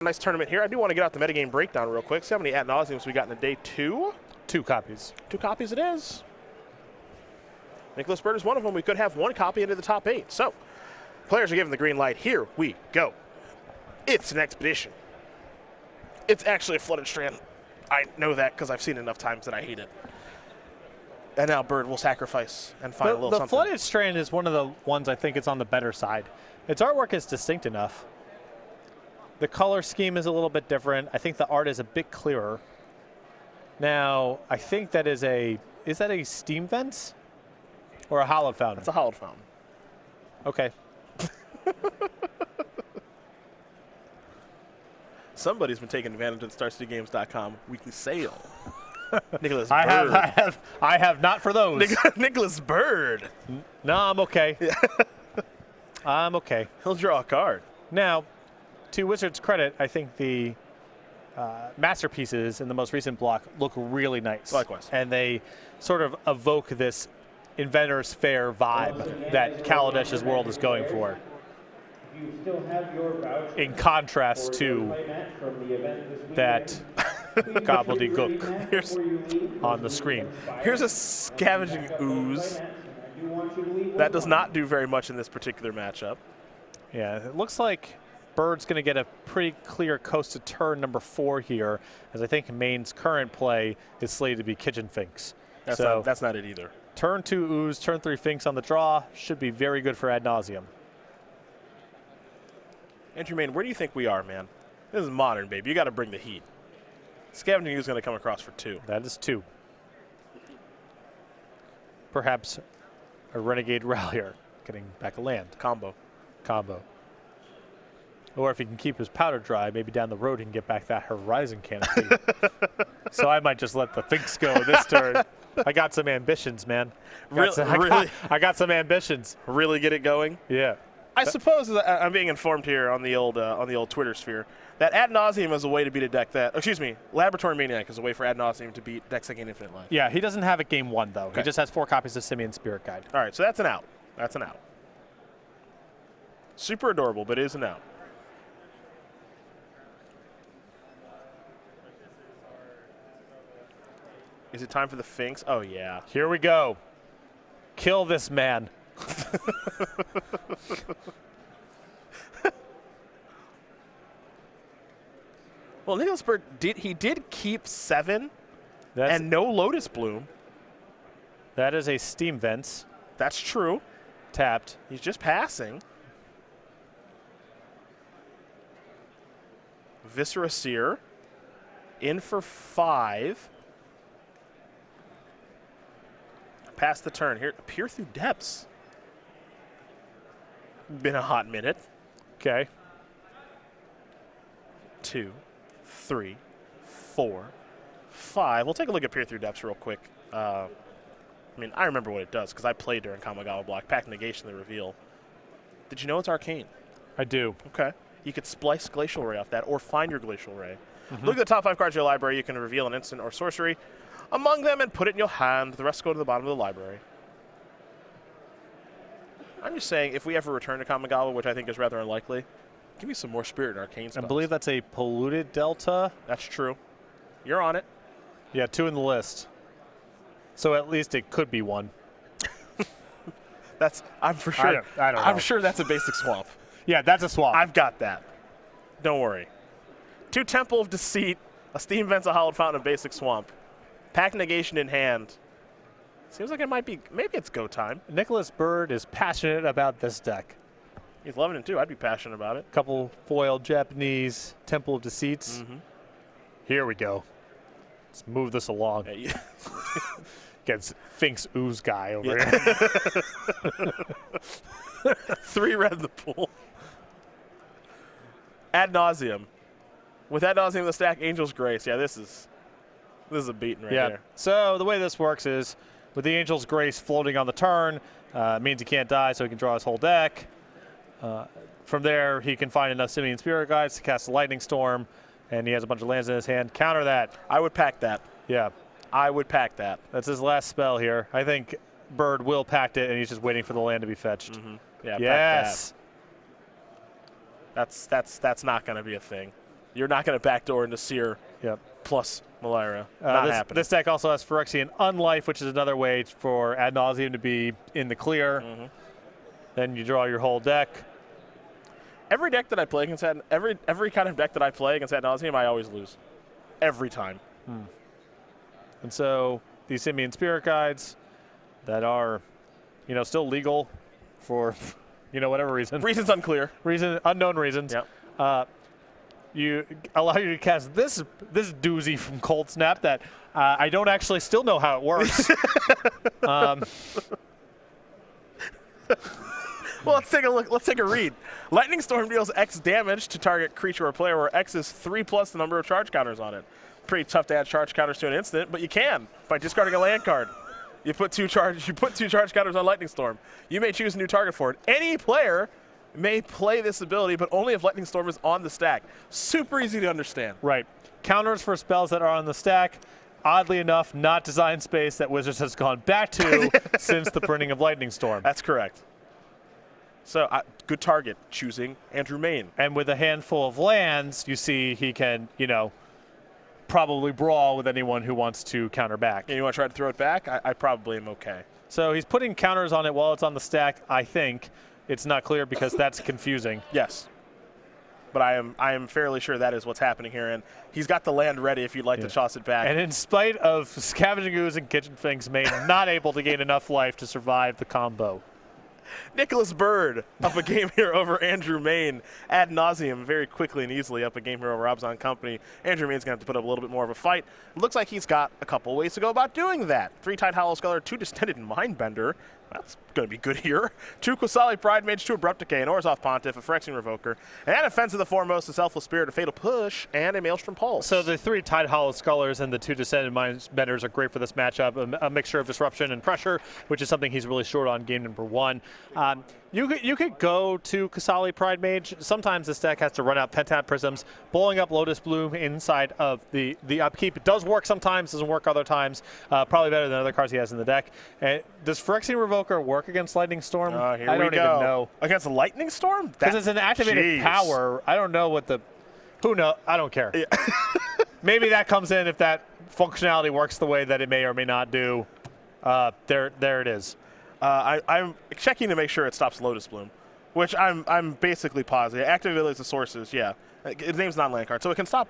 Nice tournament here. I do want to get out the metagame breakdown real quick. See how many ad nauseams we got in the day 2? 2 copies. 2 copies it is. Nicholas Byrd is one of them. We could have 1 copy into the top 8. So, players are given the green light. Here we go. It's an expedition. It's actually a flooded strand. I know that because I've seen it enough times that I hate it. And now Byrd will sacrifice and find a little something. The flooded strand is one of the ones I think it's on the better side. Its artwork is distinct enough. The color scheme is a little bit different. I think the art is a bit clearer. Now, I think that is that a steam vent or a hollowed fountain? It's a hollowed fountain. Okay. Somebody's been taking advantage of the StarCityGames.com weekly sale. Nicholas I Byrd. I have not for those. Nicholas Byrd. No, I'm okay. I'm okay. He'll draw a card. Now, to Wizards' credit, I think the masterpieces in the most recent block look really nice. Likewise. And they sort of evoke this Inventor's Fair vibe that Kaladesh's world is going for. In contrast to that gobbledygook on the screen. Here's a scavenging ooze. That does not do very much in this particular matchup. Yeah, it looks like Byrd's going to get a pretty clear coast to turn number 4 here, as I think Maine's current play is slated to be Kitchen Finks. That's not it either. Turn 2 Ooze, turn 3 Finks on the draw should be very good for ad nauseum. Andrew Maine, where do you think we are, man? This is modern, baby. You got to bring the heat. Scavenging Ooze is going to come across for 2. That is 2. Perhaps a Renegade Rallier getting back a land. Combo. Or if he can keep his powder dry, maybe down the road he can get back that Horizon Canopy. So I might just let the Finks go this turn. I got some ambitions, man. I got some ambitions. Really get it going? Yeah. I suppose I'm being informed here on the old Twitter sphere that ad nauseum is a way to beat a deck that. Excuse me, Laboratory Maniac is a way for ad nauseum to beat decks that gain infinite life. Yeah, he doesn't have it game 1 though. Okay. He just has 4 copies of Simian Spirit Guide. All right, so that's an out. That's an out. Super adorable, but it is an out. Is it time for the Finks? Oh, yeah. Here we go. Kill this man. Well, Nicholas Byrd did keep 7 and no Lotus Bloom. That is a Steam Vents. That's true. Tapped. He's just passing. Viscera Seer in for 5. Pass the turn here. Peer through depths. Been a hot minute. Okay. 2, 3, 4, 5. We'll take a look at Peer through depths real quick. I mean, I remember what it does because I played during Kamigawa Block. Pack Negation, the reveal. Did you know it's arcane? I do. Okay. You could splice Glacial Ray off that or find your Glacial Ray. Look at the top 5 cards of your library. You can reveal an instant or sorcery among them and put it in your hand. The rest go to the bottom of the library. I'm just saying, if we ever return to Kamigawa, which I think is rather unlikely, give me some more Spirit and Arcane spells. I believe that's a Polluted Delta. That's true. You're on it. Yeah, 2 in the list. So at least it could be 1. I'm for sure. I don't know. I'm sure that's a basic swamp. Yeah, that's a swamp. I've got that. Don't worry. 2 Temple of Deceit, a Steam Vents, a Hollowed Fountain, a basic swamp. Pack Negation in hand. Seems like it might be, maybe it's go time. Nicholas Byrd is passionate about this deck. He's loving it too. I'd be passionate about it. Couple foiled Japanese Temple of Deceits. Here we go. Let's move this along. Yeah, Gets Finks Ooze guy over here. 3 red in the pool. Ad nauseum. With ad nauseum in the stack, Angel's Grace. Yeah, this is a beating right there. So the way this works is with the Angel's Grace floating on the turn, means he can't die, so he can draw his whole deck. From there, he can find enough Simian Spirit Guides to cast a Lightning Storm, and he has a bunch of lands in his hand. Counter that. I would pack that. Yeah. I would pack that. That's his last spell here. I think Byrd will packed it, and he's just waiting for the land to be fetched. Yeah, yes. Pack that. That's not going to be a thing. You're not going to backdoor into Seer plus Malira. Not happening. This deck also has Phyrexian Unlife, which is another way for Ad Nauseam to be in the clear. Then you draw your whole deck. Every deck that I play against every kind of deck that I play against Ad Nauseam, I always lose. Every time. And so these Simian Spirit Guides that are, still legal for, whatever reason. Reasons unclear. Unknown reasons. Yep. You allow you to cast this doozy from Cold Snap that I don't actually still know how it works. Well, let's take a look. Let's take a read. Lightning Storm deals X damage to target creature or player, where X is 3+ the number of charge counters on it. Pretty tough to add charge counters to an instant, but you can by discarding a land card. You put two charge counters on Lightning Storm. You may choose a new target for it. Any player may play this ability, but only if Lightning Storm is on the stack. Super easy to understand. Right. Counters for spells that are on the stack. Oddly enough, not design space that Wizards has gone back to since the printing of Lightning Storm. That's correct. So, good target, choosing Andrew Maine. And with a handful of lands, you see he can, probably brawl with anyone who wants to counter back. And you want to try to throw it back? I probably am okay. So he's putting counters on it while it's on the stack, I think. It's not clear because that's confusing. Yes. But I am fairly sure that is what's happening here, and he's got the land ready if you'd like to toss it back. And in spite of Scavenging Ooze and Kitchen Finks, Maine not able to gain enough life to survive the combo. Nicholas Byrd up a game here over Andrew Maine. Ad Nauseam very quickly and easily up a game here over Robson Company. Andrew Maine's going to have to put up a little bit more of a fight. Looks like he's got a couple ways to go about doing that. 3 Tide Hollow Sculler, 2 Distended Mindbender. That's going to be good here. 2 Qasali Pride Mage, 2 Abrupt Decay, an Orzhov Pontiff, a Phyrexian Revoker, and a Fence of the Foremost, a Selfless Spirit, a Fatal Push, and a Maelstrom Pulse. So the 3 Tide Hollow Scullers and the 2 Descended Mindbenders are great for this matchup. A mixture of disruption and pressure, which is something he's really short on game number 1. You could go to Qasali Pride Mage. Sometimes this deck has to run out Pentap Prisms. Blowing up Lotus Bloom inside of the upkeep. It does work sometimes, doesn't work other times. Probably better than other cards he has in the deck. And does Phyrexian Revoker work against Lightning Storm? I don't even know. Against a Lightning Storm? Because it's an activated power. I don't know what the... Who knows? I don't care. Yeah. Maybe that comes in if that functionality works the way that it may or may not do. There it is. I'm checking to make sure it stops Lotus Bloom, which I'm basically positive. Active abilities and sources, yeah. Its name's not land card, so it can stop.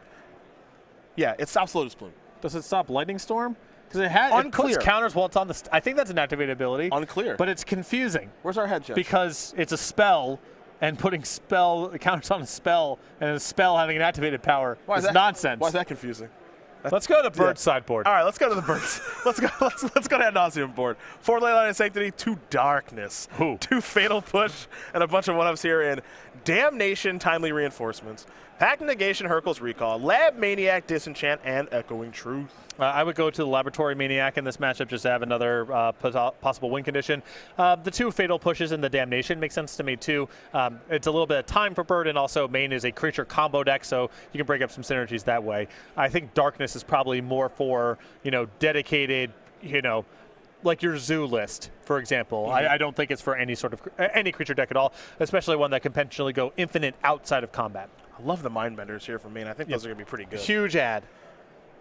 Yeah, it stops Lotus Bloom. Does it stop Lightning Storm? Because it puts counters while it's on the. I think that's an activated ability. Unclear. But it's confusing. Where's our head judge? Because it's a spell, and putting counters on a spell, and a spell having an activated power is nonsense. Why is that confusing? Let's go to the Byrd sideboard. All right, let's go to the Birds. let's go to Ad Nauseam board. 4 Leyline of Sanctity, 2 Darkness, 2 Fatal Push, and a bunch of 1-ups here in Damnation, Timely Reinforcements, Pact Negation, Hurkyl's Recall, Lab Maniac, Disenchant, and Echoing Truth. I would go to the Laboratory Maniac in this matchup just to have another possible win condition. The 2 Fatal Pushes and the Damnation make sense to me too. It's a little bit of time for Byrd, and also Maine is a creature combo deck, so you can break up some synergies that way. I think Darkness is probably more for, dedicated, like your Zoo list, for example. I don't think it's for any sort of any creature deck at all, especially one that can potentially go infinite outside of combat. I love the Mindbenders here from Maine. I think those are going to be pretty good. Huge ad.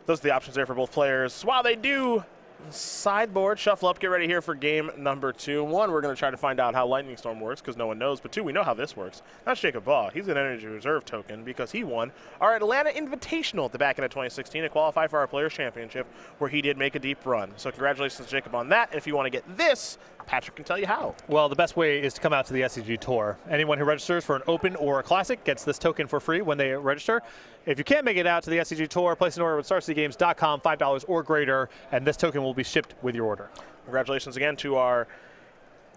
Those are the options there for both players. While they do sideboard, shuffle up, get ready here for game number 2. 1, we're going to try to find out how Lightning Storm works because no one knows. But 2, we know how this works. That's Jacob Baugh. He's an Energy Reserve token because he won our Atlanta Invitational at the back end of 2016 to qualify for our Players' Championship, where he did make a deep run. So congratulations, Jacob, on that. And if you want to get this, Patrick can tell you how. Well, the best way is to come out to the SCG Tour. Anyone who registers for an Open or a Classic gets this token for free when they register. If you can't make it out to the SCG Tour, place an order with StarCityGames.com, $5 or greater, and this token will be shipped with your order. Congratulations again to our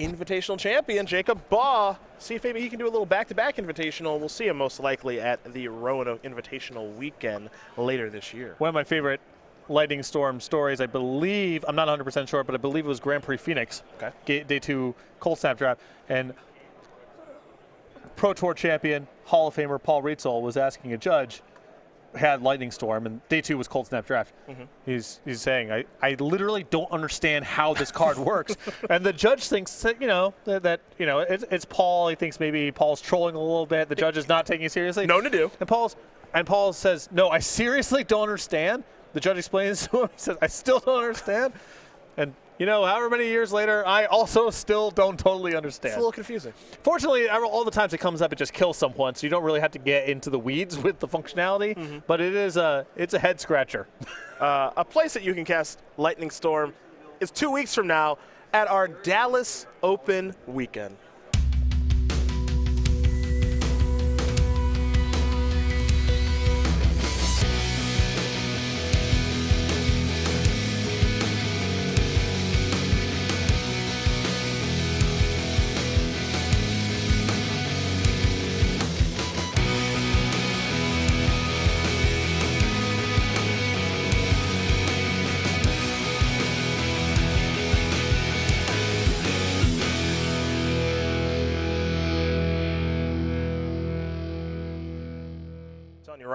Invitational champion, Jacob Baugh. See if maybe he can do a little back-to-back Invitational. We'll see him most likely at the Roanoke Invitational weekend later this year. One of my favorite Lightning Storm stories, I believe, I'm not 100% sure, but I believe it was Grand Prix Phoenix. Okay. Day 2 Cold Snap draft. And Pro Tour champion, Hall of Famer Paul Rietzl was asking a judge, had Lightning Storm, and Day 2 was Cold Snap draft. He's saying, I literally don't understand how this card works. And the judge thinks that, it's Paul. He thinks maybe Paul's trolling a little bit. The judge is not taking it seriously. Known to do. And Paul's, And Paul says, no, I seriously don't understand. The judge explains to him. He says, I still don't understand. And, you know, however many years later, I also still don't totally understand. It's a little confusing. Fortunately, all the times it comes up, it just kills someone, so you don't really have to get into the weeds with the functionality. But it's a head scratcher. A place that you can cast Lightning Storm is 2 weeks from now at our Dallas Open weekend.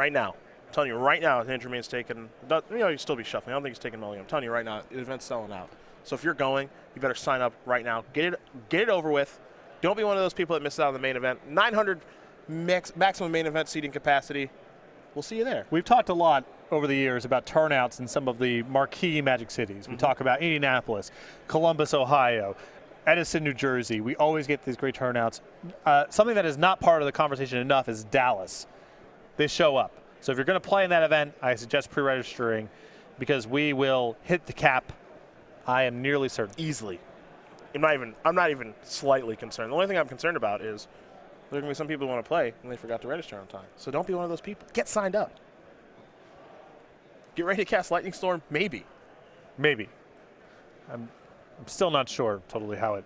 I'm telling you right now, Andrew Maine's taking, he'll still be shuffling. I don't think he's taking Mulligan. I'm telling you right now, the event's selling out. So if you're going, you better sign up right now. Get it over with. Don't be one of those people that misses out on the main event. 900 maximum main event seating capacity. We'll see you there. We've talked a lot over the years about turnouts in some of the marquee Magic cities. We talk about Indianapolis, Columbus, Ohio, Edison, New Jersey. We always get these great turnouts. Something that is not part of the conversation enough is Dallas. They show up. So if you're going to play in that event, I suggest pre-registering because we will hit the cap. I am nearly certain. Easily. I'm not even slightly concerned. The only thing I'm concerned about is there are going to be some people who want to play and they forgot to register on time. So don't be one of those people. Get signed up. Get ready to cast Lightning Storm? Maybe. Maybe. I'm still not sure totally how it,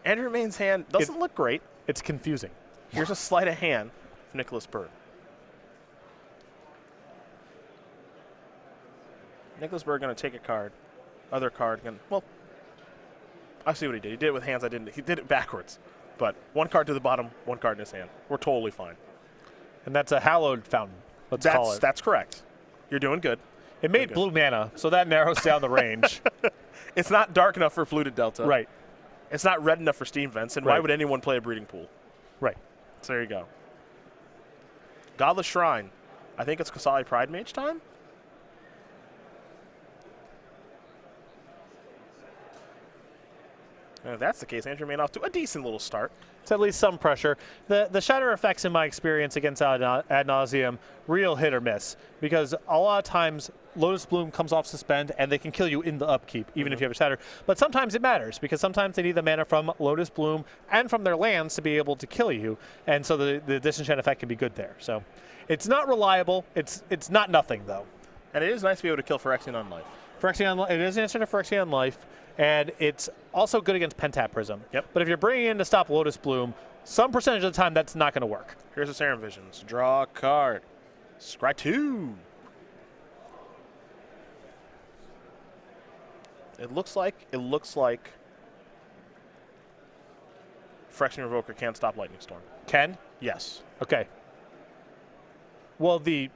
Andrew Maine's hand doesn't look great. It's confusing. Here's a sleight of hand for Nicholas Byrd. Nicholas Byrd going to take a card. Other card. I see what he did. He did it with hands I didn't. He did it backwards. But one card to the bottom, one card in his hand. We're totally fine. And that's a hallowed fountain, let's call it. That's correct. You're doing good. It made blue mana, so that narrows down the range. It's not dark enough for Fluted Delta. Right. It's not red enough for Steam Vents. And why would anyone play a Breeding Pool? Right. So there you go. Godless Shrine. I think it's Kasali Pride Mage time. And if that's the case, Andrew Maine off to a decent little start. It's at least some pressure. The shatter effects, in my experience against Ad Nauseam, real hit or miss. Because a lot of times, Lotus Bloom comes off suspend, and they can kill you in the upkeep, even if you have a shatter. But sometimes it matters, because sometimes they need the mana from Lotus Bloom and from their lands to be able to kill you. And so the disenchant effect can be good there. So it's not reliable. It's not nothing, though. And it is nice to be able to kill Phyrexian on life. It is an answer to Phyrexian life. And it's also good against Pentap Prism. Yep. But if you're bringing in to stop Lotus Bloom, some percentage of the time that's not going to work. Here's a Serum Visions. Draw a card. Scry 2. It looks like Phyrexian Revoker can't stop Lightning Storm. Can? Yes. Okay. Well, the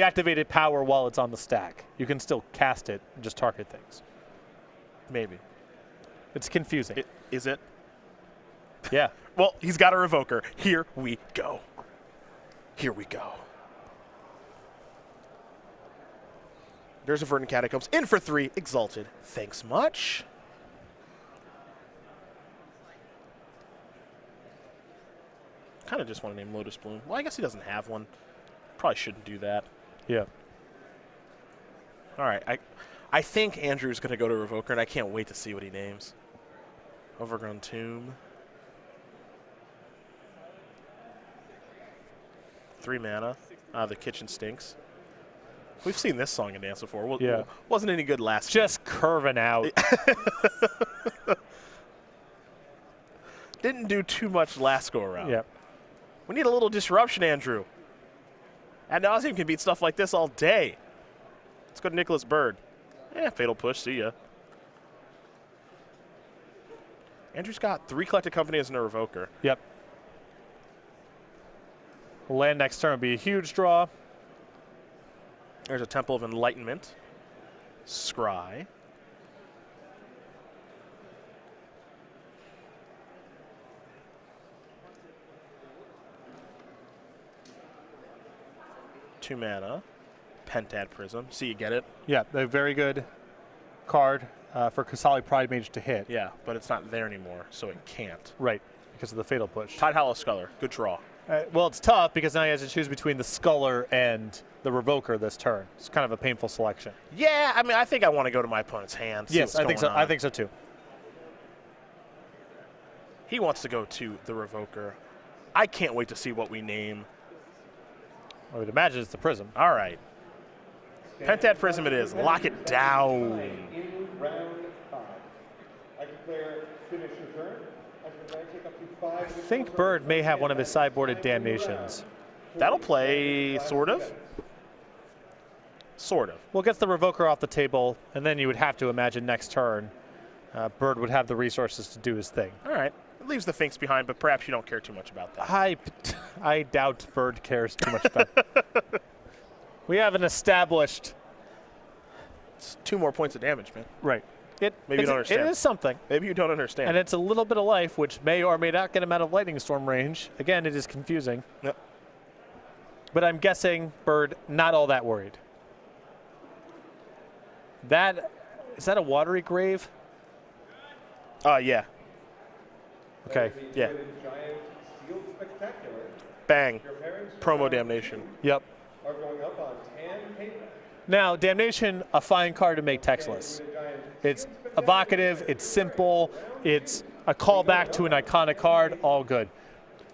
activated power while it's on the stack, you can still cast it and just target things. Maybe. It's confusing. Is it? Yeah. Well, he's got a Revoker. Here we go. Here we go. There's a Verdant Catacombs. In for 3. Exalted. Thanks much. Kind of just want to name Lotus Bloom. Well, I guess he doesn't have one. Probably shouldn't do that. Yeah. All right. I think Andrew's going to go to Revoker, and I can't wait to see what he names. Overgrown Tomb. 3 mana. The Kitchen Stinks. We've seen this song and dance before. Yeah. Wasn't any good last Just curving out. Didn't do too much last go around. Yeah. We need a little disruption, Andrew. Ad Nauseam can beat stuff like this all day. Let's go to Nicholas Byrd. Fatal Push, see ya. Andrew's got 3 Collected Companies and a Revoker. Yep. Land next turn would be a huge draw. There's a Temple of Enlightenment. Scry. 2 mana. Pentad Prism. See, you get it? Yeah, a very good card for Kasali Pride Mage to hit. Yeah, but it's not there anymore, so it can't. Right, because of the Fatal Push. Tide Hollow Sculler. Good draw. Well, it's tough because now he has to choose between the Sculler and the Revoker this turn. It's kind of a painful selection. Yeah, I mean, I think I want to go to my opponent's hand. Yes, I think so. I think so too. He wants to go to the Revoker. I can't wait to see what we name. I would imagine it's the Prism. All right. Pentad Prism it is. Lock it down. I think Byrd may have one of his sideboarded Damnations. That'll play, sort of. Sort of. Well, gets the Revoker off the table, and then you would have to imagine next turn Byrd would have the resources to do his thing. All right. It leaves the Finks behind, but perhaps you don't care too much about that. I doubt Byrd cares too much about that. We have an established... It's 2 more points of damage, man. Right. Maybe you don't understand. It is something. Maybe you don't understand. And it's a little bit of life, which may or may not get him out of Lightning Storm range. Again, it is confusing. Yep. But I'm guessing Byrd not all that worried. Is that a Watery Grave? Yeah. Okay. Yeah. Bang. Promo Damnation. Yep. Now, Damnation, a fine card to make textless. It's evocative, it's simple, it's a callback to an iconic card, all good.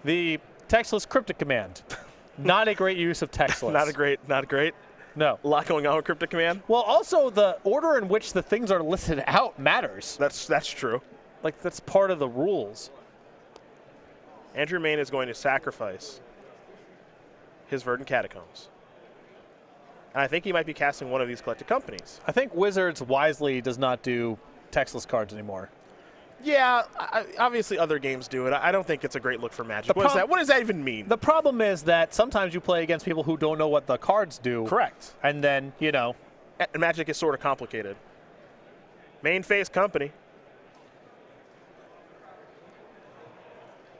The textless Cryptic Command, not a great use of textless. Not great. No. A lot going on with Cryptic Command. Well, also the order in which the things are listed out matters. That's true. Like, that's part of the rules. Andrew Maine is going to sacrifice his Verdant Catacombs. And I think he might be casting one of these collected companies. I think Wizards wisely does not do textless cards anymore. Yeah, obviously other games do it. I don't think it's a great look for Magic. What does that even mean? The problem is that sometimes you play against people who don't know what the cards do. Correct. And then, And Magic is sort of complicated. Main phase company.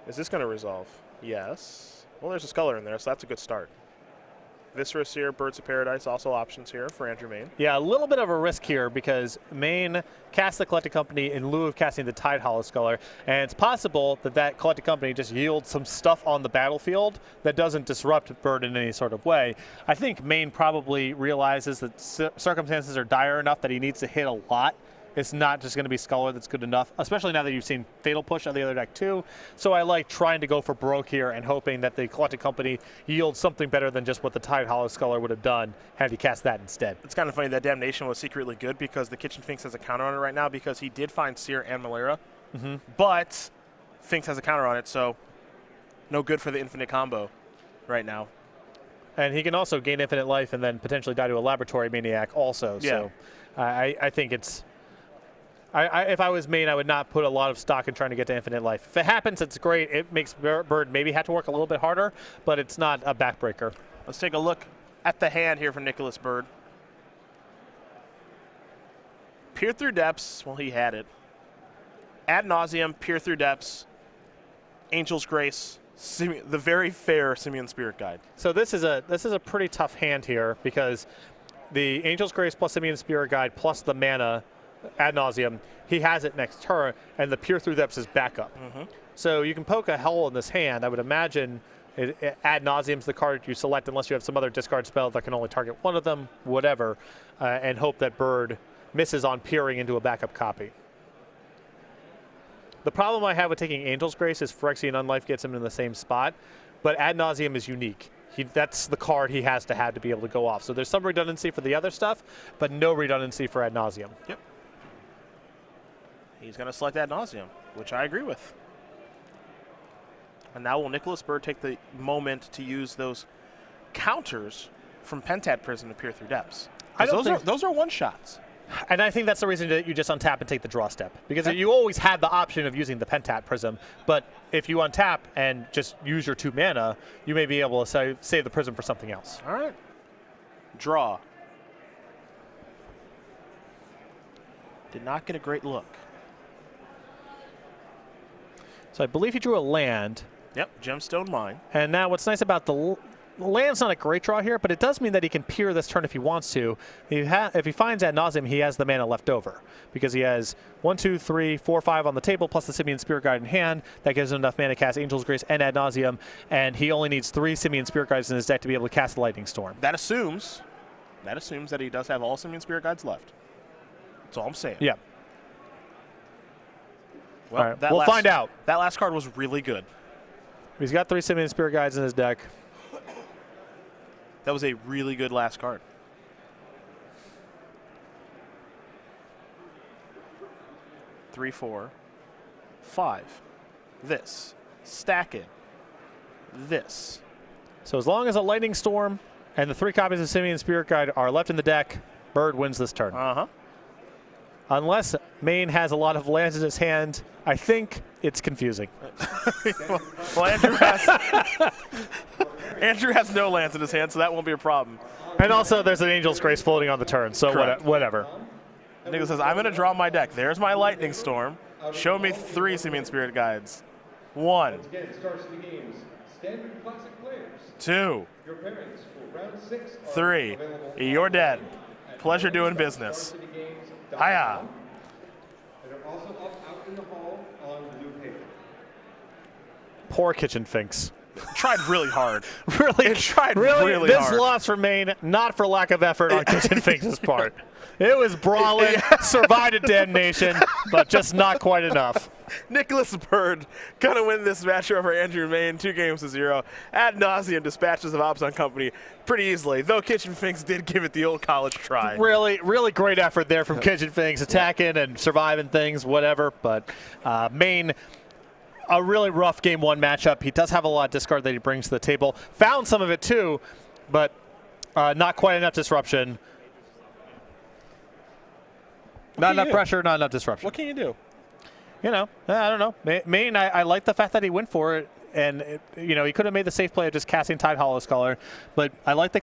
Is this going to resolve? Yes. Well, there's a Sculler in there, so that's a good start. Viscera Seer, Birds of Paradise, also options here for Andrew Maine. Yeah, a little bit of a risk here because Maine casts the Collected Company in lieu of casting the Tide Hollow Sculler, and it's possible that that Collected Company just yields some stuff on the battlefield that doesn't disrupt Byrd in any sort of way. I think Maine probably realizes that circumstances are dire enough that he needs to hit a lot. It's not just going to be Sculler that's good enough, especially now that you've seen Fatal Push on the other deck too. So I like trying to go for broke here and hoping that the Collected Company yields something better than just what the Tide Hollow Sculler would have done had he cast that instead. It's kind of funny that Damnation was secretly good because the Kitchen Finks has a counter on it right now because he did find Seer and Malera, but Finks has a counter on it, so no good for the infinite combo right now. And he can also gain infinite life and then potentially die to a Laboratory Maniac also. Yeah. So I think it's... if I was Maine, I would not put a lot of stock in trying to get to infinite life. If it happens, it's great. It makes Byrd maybe have to work a little bit harder, but it's not a backbreaker. Let's take a look at the hand here for Nicholas Byrd. Peer Through Depths, well, he had it. Ad Nauseam, Peer Through Depths, Angel's Grace, the very fair Simian Spirit Guide. So this is a pretty tough hand here because the Angel's Grace plus Simian Spirit Guide plus the mana Ad Nauseam, he has it next turn, and the Peer Through Depths is backup. So you can poke a hole in this hand. I would imagine Ad Nauseam's the card you select unless you have some other discard spell that can only target one of them, whatever, and hope that Byrd misses on peering into a backup copy. The problem I have with taking Angel's Grace is Phyrexian Unlife gets him in the same spot, but Ad Nauseam is unique. That's the card he has to have to be able to go off. So there's some redundancy for the other stuff, but no redundancy for Ad Nauseam. Yep. He's going to select Ad Nauseam, which I agree with. And now will Nicholas Byrd take the moment to use those counters from Pentad Prism to Peer Through Depths? Those are one-shots. And I think that's the reason that you just untap and take the draw step. Because you always had the option of using the Pentad Prism, but if you untap and just use your 2 mana, you may be able to save the Prism for something else. All right. Draw. Did not get a great look. So I believe he drew a land. Yep, Gemstone Mine. And now what's nice about the land's not a great draw here, but it does mean that he can peer this turn if he wants to. If he finds ad nauseam, he has the mana left over because he has 1, 2, 3, 4, 5 on the table plus the Simian Spirit Guide in hand. That gives him enough mana to cast Angel's Grace and ad nauseam, and he only needs 3 Simian Spirit Guides in his deck to be able to cast the Lightning Storm. That assumes that he does have all Simian Spirit Guides left. That's all I'm saying. Yeah. Well, all right. We'll find out. That last card was really good. He's got 3 Simian Spirit Guides in his deck. That was a really good last card. Three, 4, 5. This. Stack it. This. So as long as a Lightning Storm and the 3 copies of Simian Spirit Guide are left in the deck, Byrd wins this turn. Uh-huh. Unless Maine has a lot of lands in his hand, I think it's confusing. Well, Andrew has no lands in his hand, so that won't be a problem. And also, there's an Angel's Grace floating on the turn, so whatever. Nicholas says, I'm going to draw my deck. There's my Lightning Storm. Show me 3 Simian Spirit Guides. 1. 2. 3. You're dead. Pleasure doing business. Hiya. Poor Kitchen Finks. Tried really hard. Really this hard. loss for Maine, not for lack of effort on Kitchen Finks' part. It was brawling, survived a damnation, but just not quite enough. Nicholas Byrd gonna win this match over Andrew Maine 2-0. Ad nauseum dispatches of Ops on Company pretty easily, though Kitchen Finks did give it the old college try. Really great effort there from Kitchen Finks, attacking and surviving things, whatever. But Maine, a really rough game 1 matchup. He does have a lot of discard that he brings to the table. Found some of it too, but not quite enough disruption. Not enough pressure, not enough disruption. What can you do? You know, I don't know. Maine, I like the fact that he went for it, and he could have made the safe play of just casting Tide Hollow Scholar, but I like the